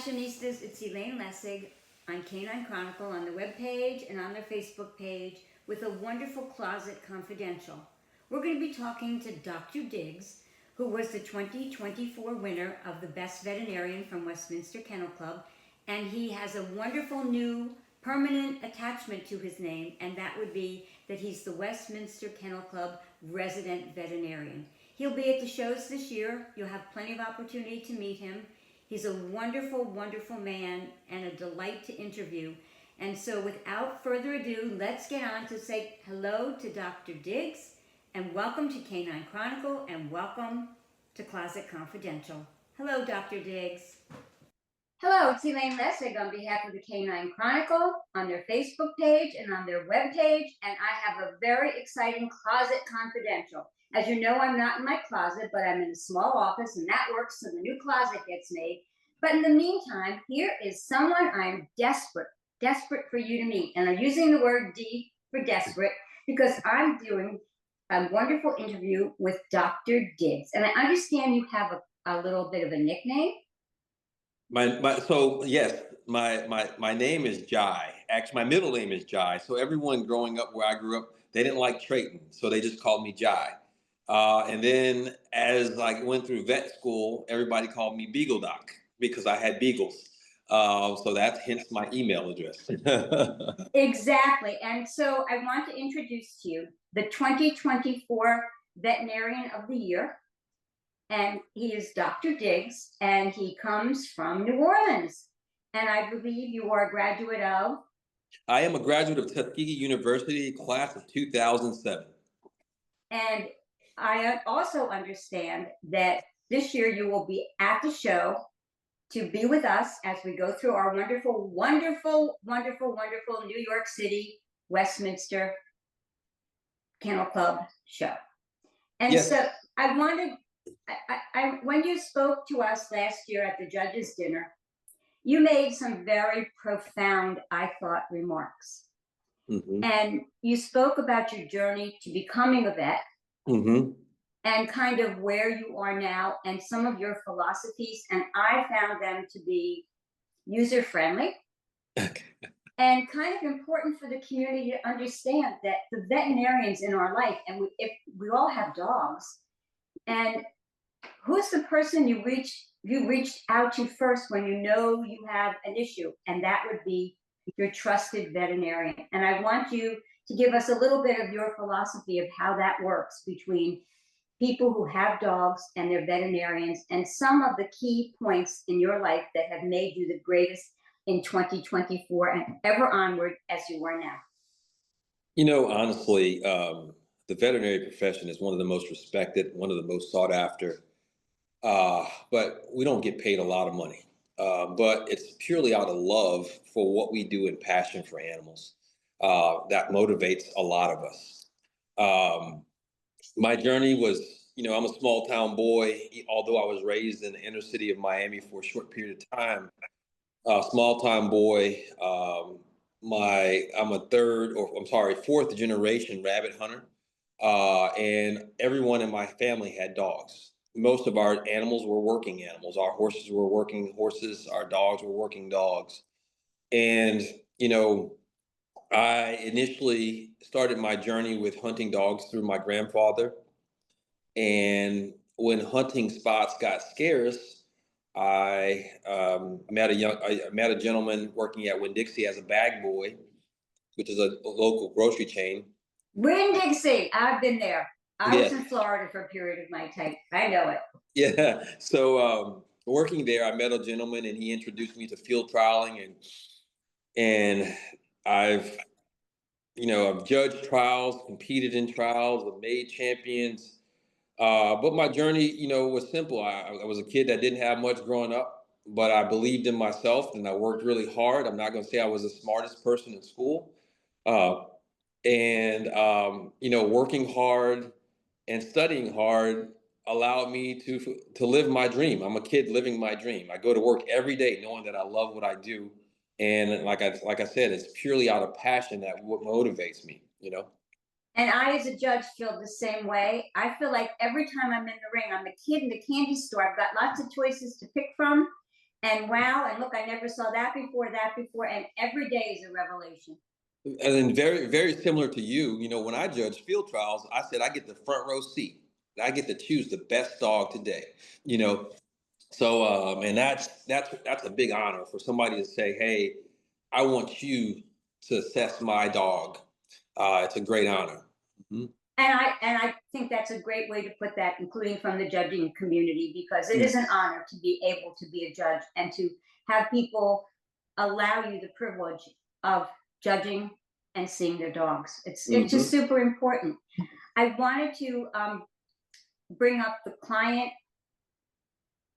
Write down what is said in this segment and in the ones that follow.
Fashionistas, it's Elaine Lessig on Canine Chronicle on the webpage and on their Facebook page with a wonderful Closet Confidential. We're going to be talking to Dr. Diggs, who was the 2024 winner of the Best Veterinarian from Westminster Kennel Club, and he has a wonderful new permanent attachment to his name, and that would be that he's the Westminster Kennel Club resident veterinarian. He'll be at the shows this year. You'll have plenty of opportunity to meet him. He's a wonderful, wonderful man and a delight to interview. And so without further ado, let's get on to say hello to Dr. Diggs and welcome to Canine Chronicle and welcome to Closet Confidential. Hello, Dr. Diggs. Hello, it's Elaine Lessig on behalf of the Canine Chronicle on their Facebook page and on their webpage, and I have a very exciting Closet Confidential. As you know, I'm not in my closet, but I'm in a small office, and that works so the new closet gets made. But in the meantime, here is someone I'm desperate for you to meet. And I'm using the word D for desperate because I'm doing a wonderful interview with Dr. Diggs. And I understand you have a little bit of a nickname. My name is Jai. Actually, my middle name is Jai. So everyone growing up where I grew up, they didn't like Trayton, so they just called me Jai. And then as I went through vet school, everybody called me Beagle Doc because I had beagles. So that's hence my email address. Exactly. And so I want to introduce to you the 2024 Veterinarian of the Year. And he is Dr. Diggs, and he comes from New Orleans. And I believe you are a graduate of? I am a graduate of Tuskegee University, class of 2007. And I also understand that this year you will be at the show to be with us as we go through our wonderful, wonderful, wonderful, wonderful New York City, Westminster Kennel Club show. And yes. So I wanted, when you spoke to us last year at the judges' dinner, you made some very profound, I thought, remarks. Mm-hmm. And you spoke about your journey to becoming a vet. Mm-hmm. And kind of where you are now and some of your philosophies. And I found them to be user-friendly and kind of important for the community to understand that the veterinarians in our life, and if we all have dogs, and who's the person you reached out to first when you know you have an issue? And that would be your trusted veterinarian. And I want you to give us a little bit of your philosophy of how that works between people who have dogs and their veterinarians, and some of the key points in your life that have made you the greatest in 2024 and ever onward as you are now. You know, honestly, the veterinary profession is one of the most respected, one of the most sought after, but we don't get paid a lot of money. But it's purely out of love for what we do and passion for animals that motivates a lot of us. My journey was, I'm a small town boy, although I was raised in the inner city of Miami for a short period of time. Small town boy. I'm a fourth generation rabbit hunter. And everyone in my family had dogs. Most of our animals were working animals. Our horses were working horses. Our dogs were working dogs. And, I initially started my journey with hunting dogs through my grandfather. And when hunting spots got scarce, I met a gentleman working at Winn-Dixie as a bag boy, which is a local grocery chain. Winn-Dixie, I've been there. I was in Florida for a period of my time. I know it. Yeah. So working there, I met a gentleman, and he introduced me to field trialing, and I've judged trials, competed in trials, I've made champions. But my journey, was simple. I was a kid that didn't have much growing up, but I believed in myself and I worked really hard. I'm not going to say I was the smartest person in school. Working hard and studying hard allowed me to live my dream. I'm a kid living my dream. I go to work every day knowing that I love what I do. And like I said, it's purely out of passion that what motivates me, And I, as a judge, feel the same way. I feel like every time I'm in the ring, I'm a kid in the candy store. I've got lots of choices to pick from. And wow, and look, I never saw that before, and every day is a revelation. And then very, very similar to you, when I judge field trials, I said I get the front row seat. I get to choose the best dog today. You know, and that's a big honor for somebody to say, "Hey, I want you to assess my dog." It's a great honor. Mhm. And I think that's a great way to put that, including from the judging community, because it is an honor to be able to be a judge and to have people allow you the privilege of judging and seeing their dogs. It's just Mhm. super important. I wanted to bring up the client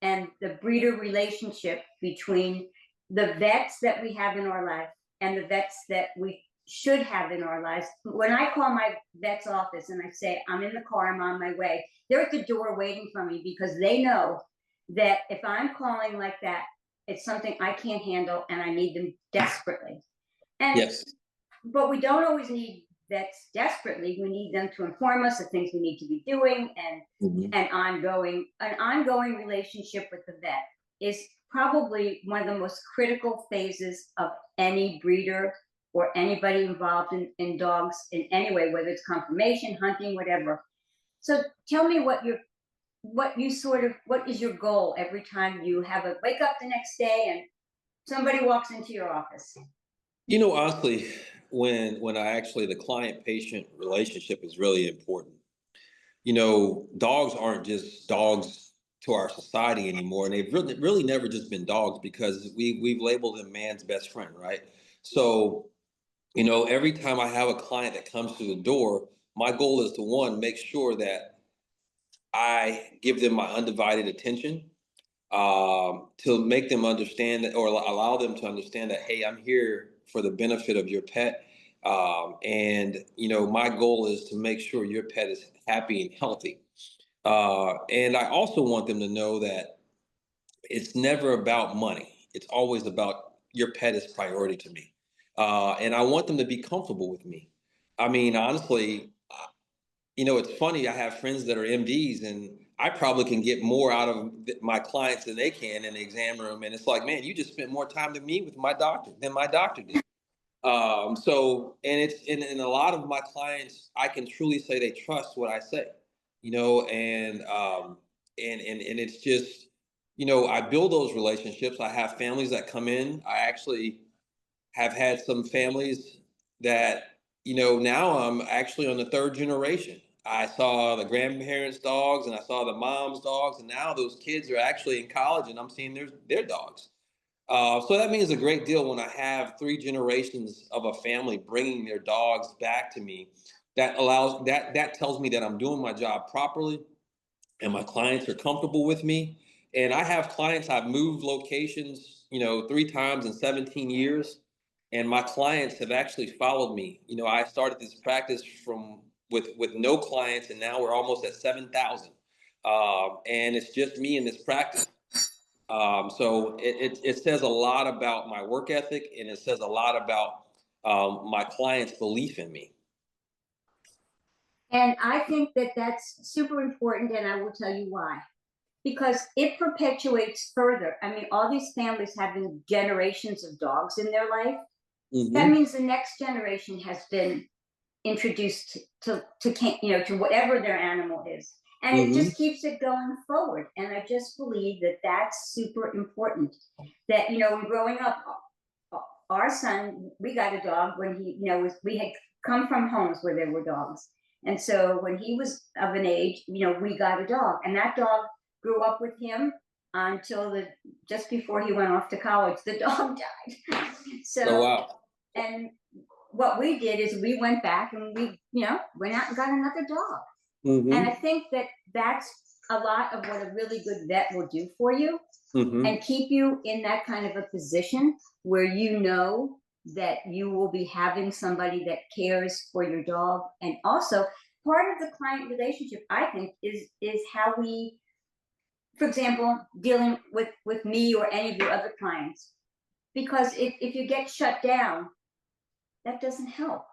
and the breeder relationship between the vets that we have in our life and the vets that we should have in our lives. When I call my vet's office and I say, I'm in the car, I'm on my way, they're at the door waiting for me because they know that if I'm calling like that, it's something I can't handle and I need them desperately. And Yes. but we don't always need vets desperately. We need them to inform us of things we need to be doing, and Mhm. an ongoing relationship with the vet is probably one of the most critical phases of any breeder or anybody involved in dogs in any way, whether it's conformation, hunting, whatever. So tell me what is your goal every time you have a wake up the next day and somebody walks into your office? Honestly, when I actually the client patient relationship is really important. Dogs aren't just dogs to our society anymore, and they've really never just been dogs because we've labeled them man's best friend, right? So, every time I have a client that comes through the door, my goal is to one, make sure that I give them my undivided attention, to make them understand that, or allow them to understand that, hey, I'm here for the benefit of your pet. And, my goal is to make sure your pet is happy and healthy. And I also want them to know that it's never about money. It's always about your pet is priority to me. And I want them to be comfortable with me. I mean, honestly, it's funny. I have friends that are MDs, and I probably can get more out of my clients than they can in the exam room. And it's like, man, you just spent more time than me with my doctor than my doctor did. And it's in a lot of my clients, I can truly say they trust what I say, and it's just, I build those relationships. I have families that come in. I actually have had some families that, now I'm actually on the third generation. I saw the grandparents' dogs and I saw the mom's dogs, and now those kids are actually in college and I'm seeing their dogs. So that means a great deal when I have three generations of a family bringing their dogs back to me. That tells me that I'm doing my job properly and my clients are comfortable with me. And I have clients, I've moved locations, three times in 17 years. And my clients have actually followed me. I started this practice from with no clients, and now we're almost at 7,000. And it's just me in this practice. So it says a lot about my work ethic, and it says a lot about my clients' belief in me. And I think that that's super important, and I will tell you why. Because it perpetuates further. I mean, all these families having generations of dogs in their life, that Hmm. means the next generation has been introduced to whatever their animal is, and it Hmm. just keeps it going forward. And I just believe that that's super important. That when growing up, our son, we got a dog when we had come from homes where there were dogs, and so when he was of an age, we got a dog, and that dog grew up with him until the just before he went off to college. The dog died. Oh, So, wow. and what we did is we went back and we went out and got another dog. And I Hmm. think that that's a lot of what a really good vet will do for you, Hmm. and keep you in that kind of a position where you know that you will be having somebody that cares for your dog. And also, part of the client relationship, I think, is how we, for example, dealing with me or any of your other clients, because if you get shut down, that doesn't help.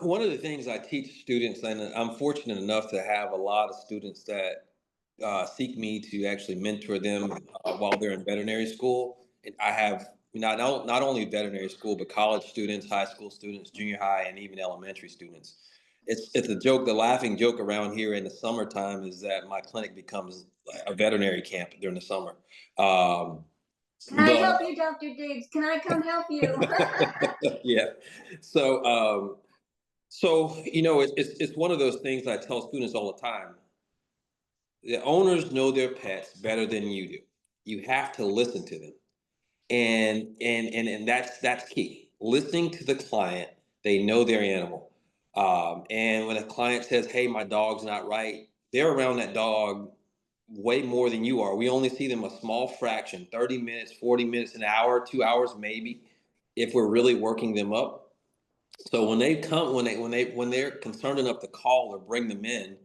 One of the things I teach students, and I'm fortunate enough to have a lot of students that seek me to actually mentor them while they're in veterinary school. And I have not only veterinary school, but college students, high school students, junior high, and even elementary students. It's a joke. The laughing joke around here in the summertime is that my clinic becomes a veterinary camp during the summer. Um, Can I but help you, Dr. Diggs? Can I come help you? yeah, so it's one of those things I tell students all the time. The owners know their pets better than you do. You have to listen to them, and that's key. Listening to the client, they know their animal. And when a client says, "Hey, my dog's not right," they're around that dog way more than you are. We only see them a small fraction, 30 minutes, 40 minutes, an hour, 2 hours maybe, if we're really working them up. So when they come, when they're concerned enough to call or bring them in,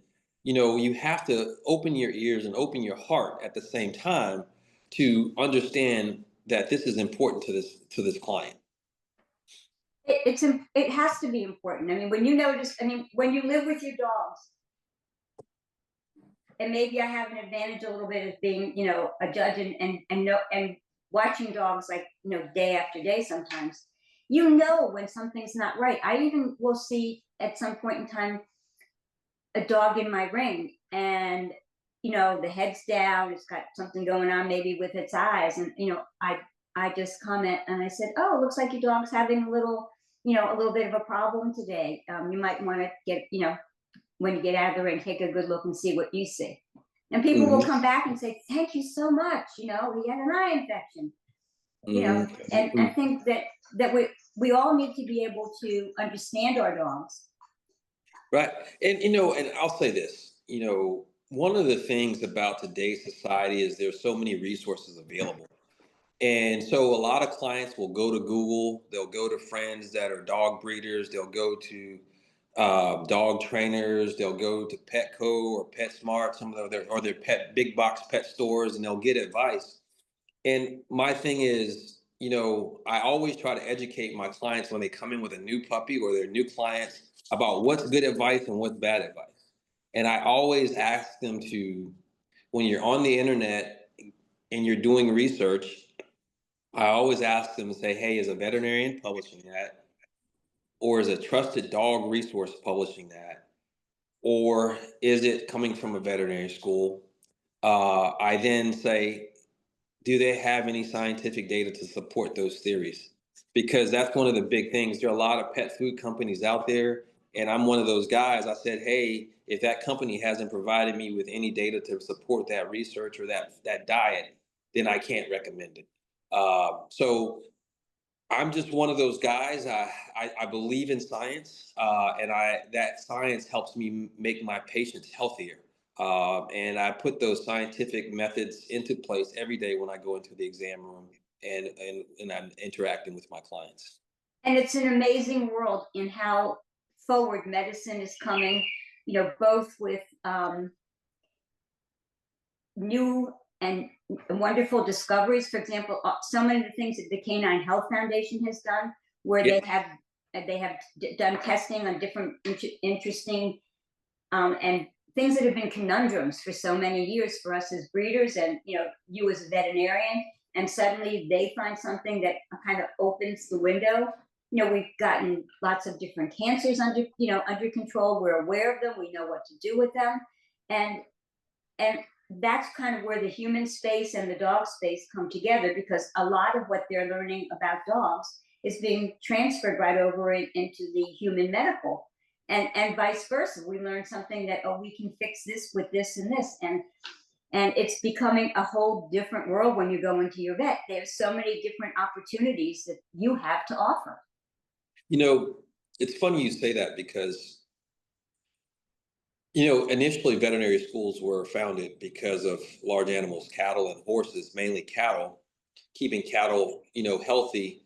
you have to open your ears and open your heart at the same time to understand that this is important to this client. It has to be important. I mean, when you notice, I mean, when you live with your dogs, and maybe I have an advantage a little bit of being, a judge and watching dogs like, day after day sometimes. When something's not right. I even will see at some point in time a dog in my ring, and the head's down, it's got something going on maybe with its eyes, and I just comment and I said, "Oh, it looks like your dog's having a little bit of a problem today. You might want to get, when you get out of the ring, take a good look and see what you see." And people will Hmm. come back and say, "Thank you so much. He had an eye infection." And I Hmm. think that we all need to be able to understand our dogs. Right. And I'll say this, one of the things about today's society is there's so many resources available. And so a lot of clients will go to Google, they'll go to friends that are dog breeders, they'll go to dog trainers, they'll go to Petco or PetSmart, some of their pet big box pet stores, and they'll get advice. And my thing is, I always try to educate my clients when they come in with a new puppy or their new clients about what's good advice and what's bad advice. And I always ask them to, when you're on the internet and you're doing research, I always ask them to say, "Hey, is a veterinarian publishing that? Or is a trusted dog resource publishing that? Or is it coming from a veterinary school?" I then say, "Do they have any scientific data to support those theories?" Because that's one of the big things. There are a lot of pet food companies out there, and I'm one of those guys. I said, "Hey, if that company hasn't provided me with any data to support that research or that diet, then I can't recommend it." So I'm just one of those guys. I believe in science, and that science helps me make my patients healthier. And I put those scientific methods into place every day when I go into the exam room and I'm interacting with my clients. And it's an amazing world in how forward medicine is coming, both with new and wonderful discoveries. For example, so many of the things that the Canine Health Foundation has done, where Yeah. they have done testing on different interesting and things that have been conundrums for so many years for us as breeders, and you as a veterinarian, and suddenly they find something that kind of opens the window. We've gotten lots of different cancers under control. We're aware of them. We know what to do with them, and and that's kind of where the human space and the dog space come together, because a lot of what they're learning about dogs is being transferred right over into the human medical, and vice versa. We learn something that, oh, we can fix this with this and this, and it's becoming a whole different world. When you go into your vet, there's so many different opportunities that you have to offer. You know, it's funny you say that because, initially veterinary schools were founded because of large animals, cattle and horses, mainly cattle, keeping cattle, healthy.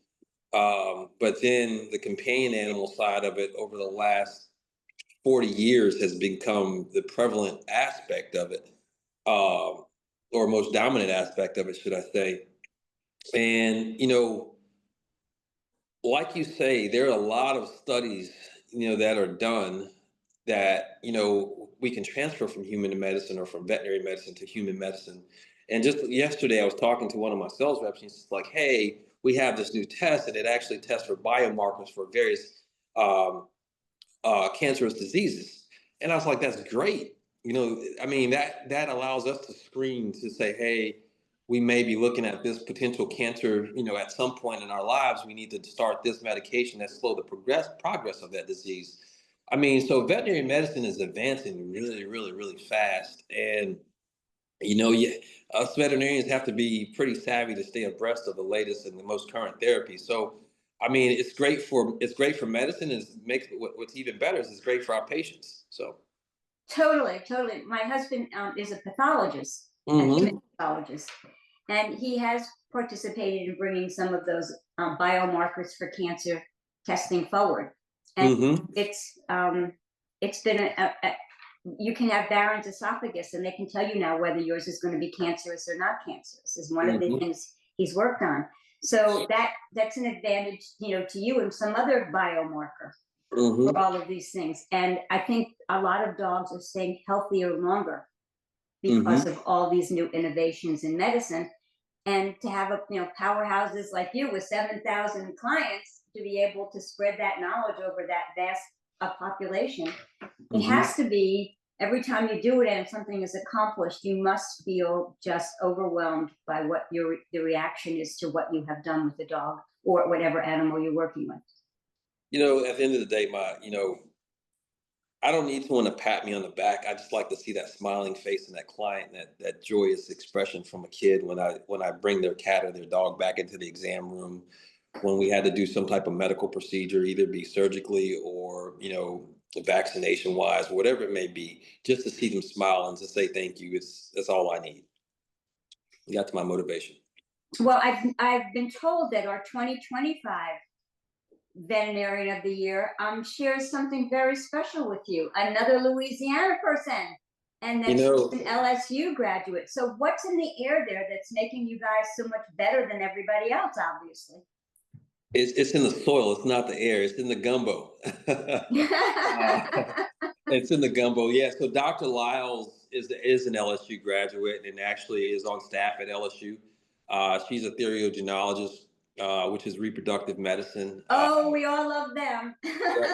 But then the companion animal side of it over the last 40 years has become the prevalent aspect of it, um, or most dominant aspect of it, should I say. And, like you say, there are a lot of studies, that are done that, we can transfer from human medicine or from veterinary medicine to human medicine. And just yesterday, I was talking to one of my sales reps, and he's like, "Hey, we have this new test, and it actually tests for biomarkers for various um, cancerous diseases." And I was like, "That's great." I mean, that allows us to screen to say, "Hey, we may be looking at this potential cancer. At some point in our lives, we need to start this medication that slow the progress of that disease." I mean, so veterinary medicine is advancing really, really, really fast, and yeah, us veterinarians have to be pretty savvy to stay abreast of the latest and the most current therapy. So, I mean, it's great for medicine. Is makes what's even better is it's great for our patients. So, Totally, totally. My husband is a pathologist, a human hmm pathologist, and he has participated in bringing some of those biomarkers for cancer testing forward. And hmm it's been you can have Barron's esophagus, and they can tell you now whether yours is going to be cancerous or not cancerous. Is one of the hmm things he's worked on. So that's an advantage, to you and some other biomarker for hmm all of these things. And I think a lot of dogs are staying healthier longer because hmm of all these new innovations in medicine. And to have powerhouses like you with 7,000 clients to be able to spread that knowledge over that vast population, it hmm has to be every time you do it and something is accomplished, you must feel just overwhelmed by what the reaction is to what you have done with the dog or whatever animal you're working with. At the end of the day, I don't need someone to pat me on the back. I just like to see that smiling face and that client, and that joyous expression from a kid when I bring their cat or their dog back into the exam room, when we had to do some type of medical procedure, either be surgically or vaccination wise, whatever it may be. Just to see them smile and to say thank you, that's all I need. That's my motivation. Well, I've been told that our 2025 veterinarian of the year shares something very special with you, another Louisiana person, and You that she's know, an LSU graduate. So what's in the air there that's making you guys so much better than everybody else, obviously? it's in the soil. It's not the air. It's in the gumbo. It's in the gumbo. Yeah. So Dr. Lyles is an LSU graduate and actually is on staff at LSU. She's a theriogenologist, which is reproductive medicine. Oh, we all love them.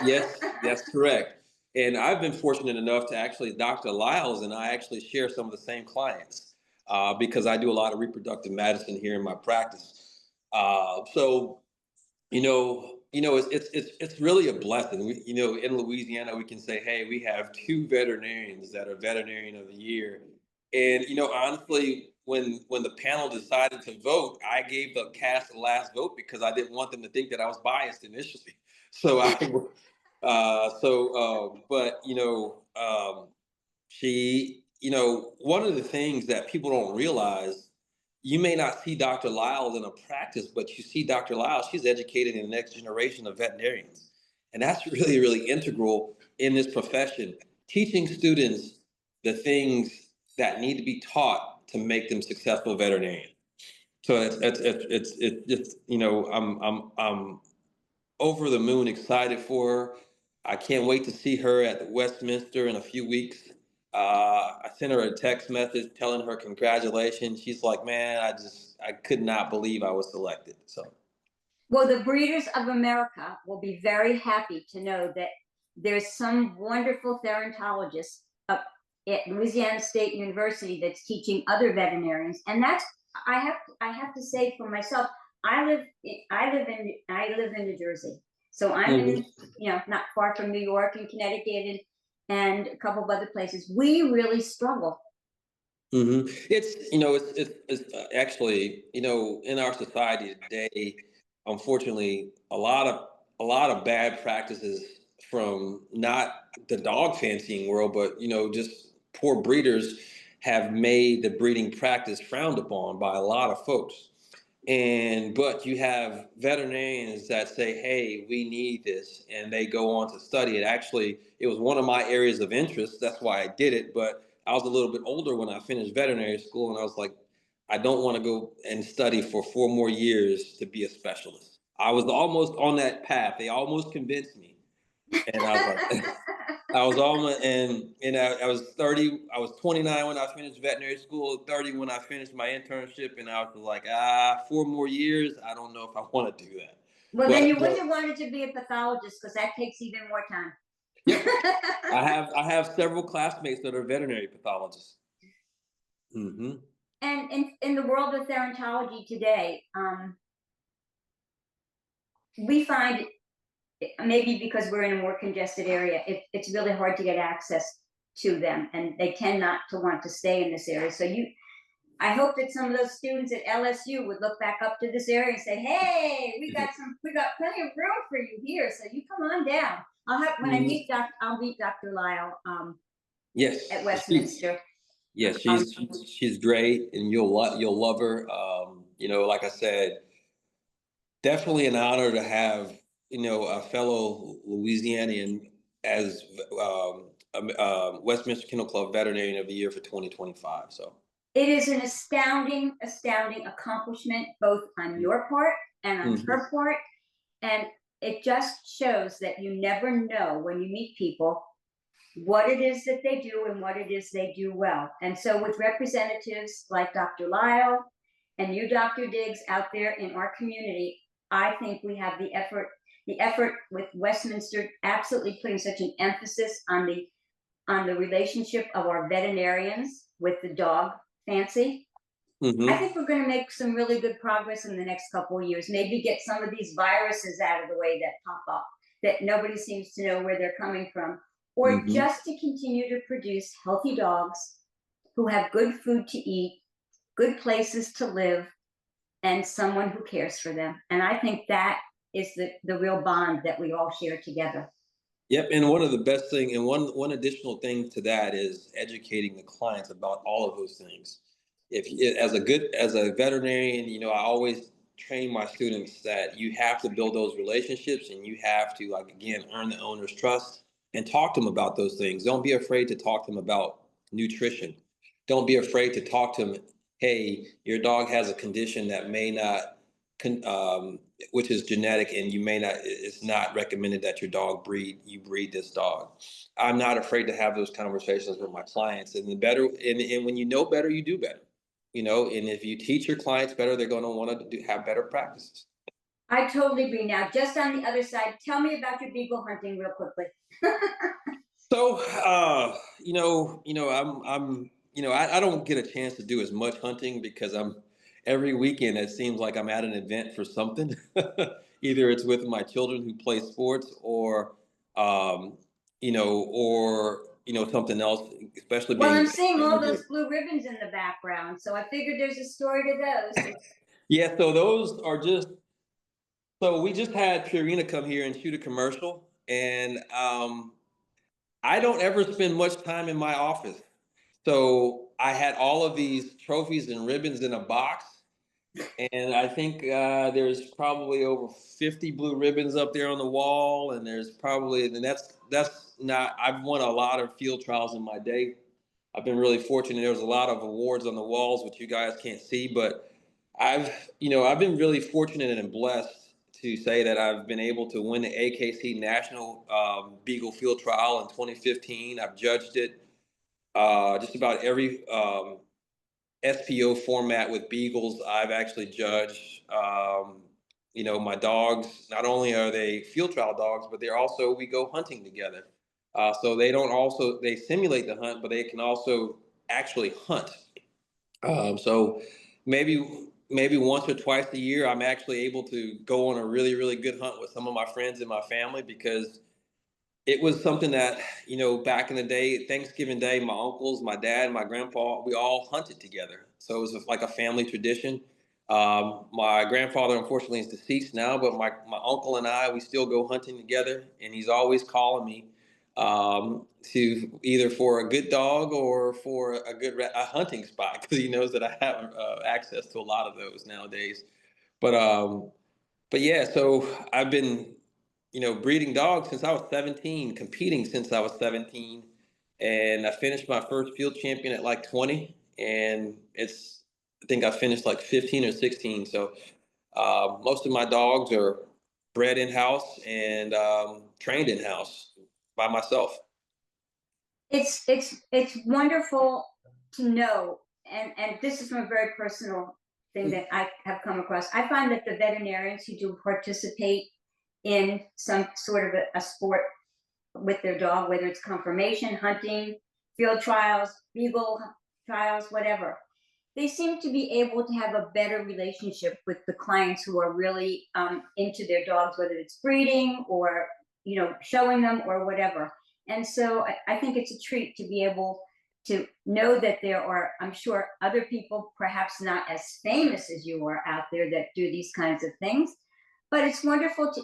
Yes, that's correct. And I've been fortunate enough to actually, Dr. Lyles and I actually share some of the same clients because I do a lot of reproductive medicine here in my practice. So it's really a blessing. In Louisiana, we can say, hey, we have two veterinarians that are veterinarian of the year. And honestly, when the panel decided to vote, I gave the cast the last vote because I didn't want them to think that I was biased initially. So but one of the things that people don't realize, you may not see Dr. Lyles in a practice, but you see Dr. Lyles, she's educating the next generation of veterinarians. And that's really, really integral in this profession, teaching students the things that need to be taught to make them successful veterinarians. So it's just, I'm over the moon excited for her. I can't wait to see her at Westminster in a few weeks. I sent her a text message telling her congratulations. She's like, man, I could not believe I was selected. So, Well, the Breeders of America will be very happy to know that there's some wonderful therapologist up at Louisiana State University that's teaching other veterinarians, and that's I have to say for myself, I live in New Jersey, so I'm in mhm. not far from New York and Connecticut and a couple of other places. We really struggle. It's actually in our society today, unfortunately, a lot of bad practices from not the dog fancying world, but just poor breeders have made the breeding practice frowned upon by a lot of folks. But you have veterinarians that say, hey, we need this, and they go on to study it. Actually, it was one of my areas of interest. That's why I did it. But I was a little bit older when I finished veterinary school, and I was like, I don't want to go and study for 4 more years to be a specialist. I was almost on that path. They almost convinced me. And I was like, I was almost, and I was 30. I was 29 when I finished veterinary school. 30 when I finished my internship, and I was like, 4 more years. I don't know if I want to do that. Well, then But you wouldn't have wanted to be a pathologist because that takes even more time. yep, I have several classmates that are veterinary pathologists. Hmm. And in the world of therapy today, we find maybe because we're in a more congested area, it's really hard to get access to them, and they tend not to want to stay in this area. So I hope that some of those students at LSU would look back up to this area and say, "Hey, we got plenty of room for you here, so you come on down." When I meet I'll meet Dr. Lyle Yes, at Westminster. yes, Um, she's great, and you'll love her. Like I said, definitely an honor to have a fellow Louisianian as Westminster Kennel Club Veterinarian of the Year for 2025. So. it is an astounding, astounding accomplishment, both on your part and on Hmm. her part. And it just shows that you never know when you meet people what it is that they do and what it is they do well. And so, with representatives like Dr. Lyle and you, Dr. Diggs, out there in our community, I think we have the effort with Westminster absolutely putting such an emphasis on the relationship of our veterinarians with the dog fancy. I Hmm. think we're going to make some really good progress in the next couple of years. Maybe get some of these viruses out of the way that pop up, that nobody seems to know where they're coming from, or Hmm. just to continue to produce healthy dogs who have good food to eat, good places to live, and someone who cares for them. And I think that is the real bond that we all share together. Yep, and one of the best thing, and one additional thing to that is educating the clients about all of those things. As a veterinarian, I always train my students that you have to build those relationships, and you have to, like, again, earn the owner's trust and talk to them about those things. Don't be afraid to talk to them about nutrition. Don't be afraid to talk to them. Hey, your dog has a condition that may not which is genetic, and you may not, it's not recommended that your dog breed this dog. I'm not afraid to have those conversations with my clients, and the better, and when you know better, you do better, and if you teach your clients better, they're going to want to have better practices. I totally agree. Now, just on the other side, tell me about your beagle hunting real quickly. So, I don't get a chance to do as much hunting because every weekend it seems like I'm at an event for something. Either it's with my children who play sports, um, something else. Especially Well, I'm being seeing all those manager. blue ribbons in the background, so I figured there's a story to those. Yeah, so those are just. So we just had Purina come here and shoot a commercial, and I don't ever spend much time in my office. So I had all of these trophies and ribbons in a box, and I think there's probably over 50 blue ribbons up there on the wall, and that's not. I've won a lot of field trials in my day. I've been really fortunate. There was a lot of awards on the walls, which you guys can't see, but I've been really fortunate and blessed to say that I've been able to win the AKC National Beagle Field Trial in 2015. I've judged it just about every SPO format with beagles. I've actually judged. My dogs. Not only are they field trial dogs, but they're also, we go hunting together. So they simulate the hunt, but they can also actually hunt. So maybe once or twice a year, I'm actually able to go on a really, really good hunt with some of my friends and my family, because it was something that, back in the day, Thanksgiving Day, my uncles, my dad, my grandpa, we all hunted together. So it was like a family tradition. My grandfather, unfortunately, is deceased now, but my uncle and I, we still go hunting together, and he's always calling me to either for a good dog or for a hunting spot, because he knows that I have access to a lot of those nowadays. But yeah, so I've been, breeding dogs since I was 17, competing since I was 17, and I finished my first field champion at like 20, and I think I finished like 15 or 16. So most of my dogs are bred in house and trained in house by myself. It's wonderful to know, and this is from a very personal thing that I have come across. I find that the veterinarians who do participate in some sort of a sport with their dog, whether it's conformation, hunting, field trials, beagle trials, whatever, they seem to be able to have a better relationship with the clients who are really into their dogs, whether it's breeding or showing them or whatever. And so I think it's a treat to be able to know that there are, I'm sure, other people, perhaps not as famous as you are out there, that do these kinds of things. But it's wonderful to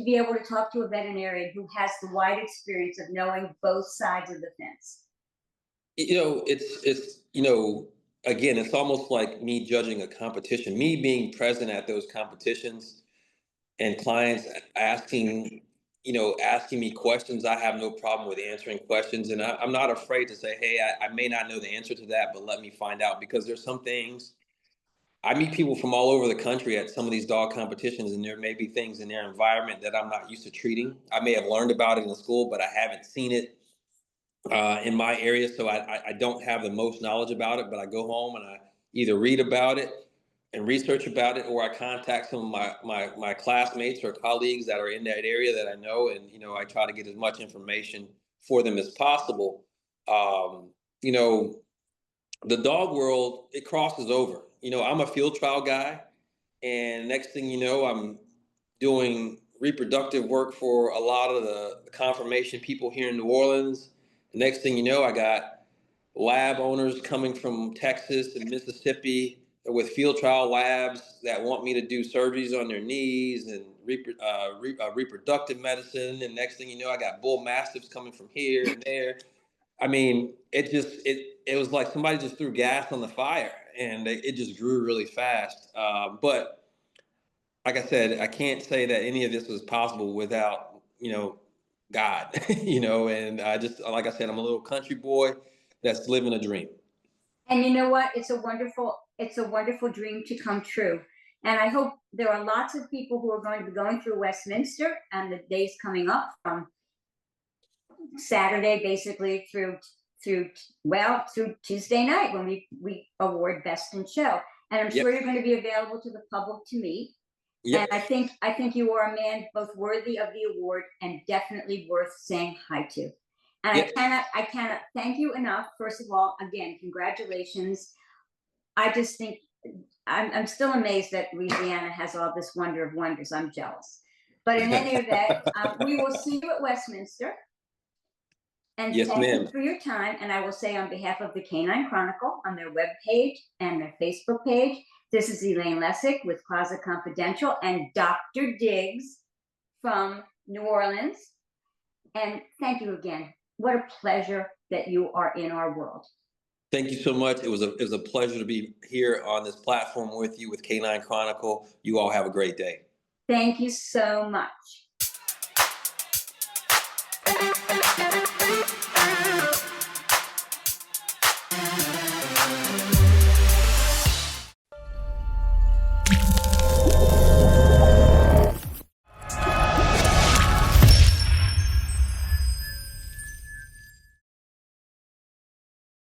be able to talk to a veterinarian who has the wide experience of knowing both sides of the fence. It's again, it's almost like me judging a competition, me being present at those competitions and clients asking me questions. I have no problem with answering questions, and I'm not afraid to say, hey, I may not know the answer to that, but let me find out, because there's some things. I meet people from all over the country at some of these dog competitions, and there may be things in their environment that I'm not used to treating. I may have learned about it in school, but I haven't seen it in my area, so I don't have the most knowledge about it. But I go home and I either read about it and research about it, or I contact some of my classmates or colleagues that are in that area that I know, and I try to get as much information for them as possible. Um, you know, the dog world, it crosses over. I'm a field trial guy, and next thing you know, I'm doing reproductive work for a lot of the conformation people here in New Orleans. The next thing you know, I got lab owners coming from Texas and Mississippi with field trial labs that want me to do surgeries on their knees and reproductive medicine. And next thing you know, I got bull mastiffs coming from here and there. I mean, it was like somebody just threw gas on the fire, and it just grew really fast. But like I said, I can't say that any of this was possible without God. And I just, like I said, I'm a little country boy that's living a dream. And you know what? It's a wonderful dream to come true. And I hope there are lots of people who are going to be going through Westminster and the days coming up from Saturday basically through Tuesday night when we award Best in Show. And I'm Yep. sure you're going to be available to the public to meet. And Yep. I think you are a man both worthy of the award and definitely worth saying hi to. And Yep. I cannot thank you enough. First of all, again, congratulations. I just think I'm still amazed that Louisiana has all this wonder of wonders. I'm jealous. But in any event, we will see you at Westminster. And Yes, thank you ma'am. for your time. And I will say, on behalf of the Canine Chronicle, on their webpage and their Facebook page, this is Elaine Lessig with Closet Confidential and Dr. Diggs from New Orleans. And thank you again. What a pleasure that you are in our world. Thank you so much. It was a pleasure to be here on this platform with you with Canine Chronicle. You all have a great day. Thank you so much.